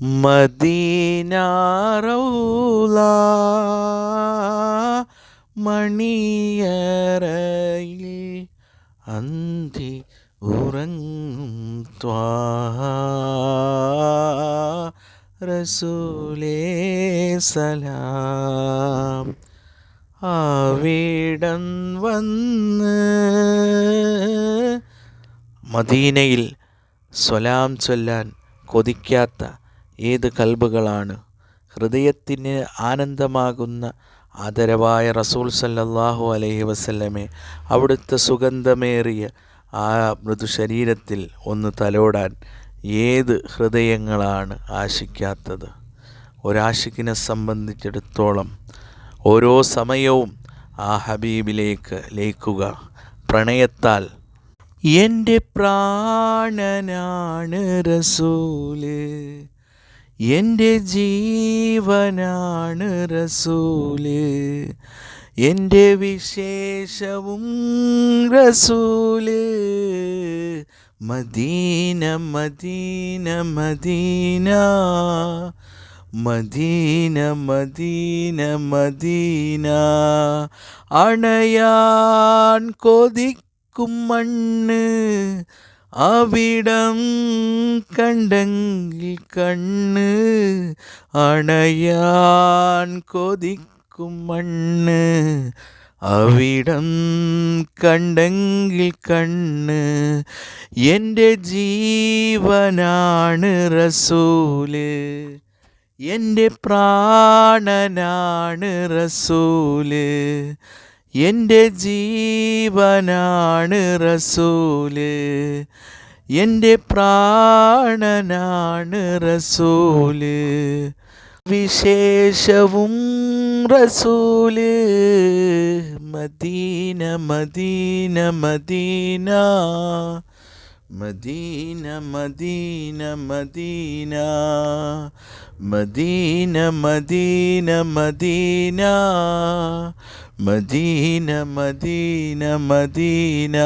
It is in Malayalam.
മദീന റൗള മണിയറയിൽ അന്തി ഉറങ്ങും ത്വാഹ റസൂലേ സലാം. അവിടം വന്ന് മദീനയിൽ സ്വലാം ചൊല്ലാൻ കൊതിക്കാത്ത ഏത് കൽബുകളാണ്? ഹൃദയത്തിന് ആനന്ദമാകുന്ന ആദരവായ റസൂൽ സല്ലല്ലാഹു അലൈഹി വസല്ലമെ, അവിടുത്തെ സുഗന്ധമേറിയ ആ മൃദു ശരീരത്തിൽ ഒന്ന് തലോടാൻ ഏത് ഹൃദയങ്ങളാണ് ആശിക്കാത്തത്? ഒരാശിക്കിനെ സംബന്ധിച്ചിടത്തോളം ഓരോ സമയവും ആ ഹബീബിലേക്ക് ലയിക്കുക പ്രണയത്താൽ. എൻ്റെ പ്രാണനാണ് റസൂല്, എൻ്റെ ജീവനാണ് റസൂല്, എൻ്റെ വിശേഷവും റസൂല്. Medina Medina Medina Medina Medina Medina. അണയാൻ കൊതിക്കും മണ്ണ് അവിടം കണ്ടെങ്കിൽ കണ്ണ്. അണയാൻ കൊതിക്കും മണ്ണ് അവിടം കണ്ടെങ്കിൽ കണ്ണ്. എൻ്റെ ജീവനാണ് റസൂല്, എൻ്റെ പ്രാണനാണ് റസൂല്, എൻ്റെ ജീവനാണ് റസൂല്, എൻ്റെ പ്രാണനാണ് റസൂല്. വിശേഷവും റസൂല്. Medina Medina Medina Medina Medina Medina Medina Medina Medina Medina Medina Medina.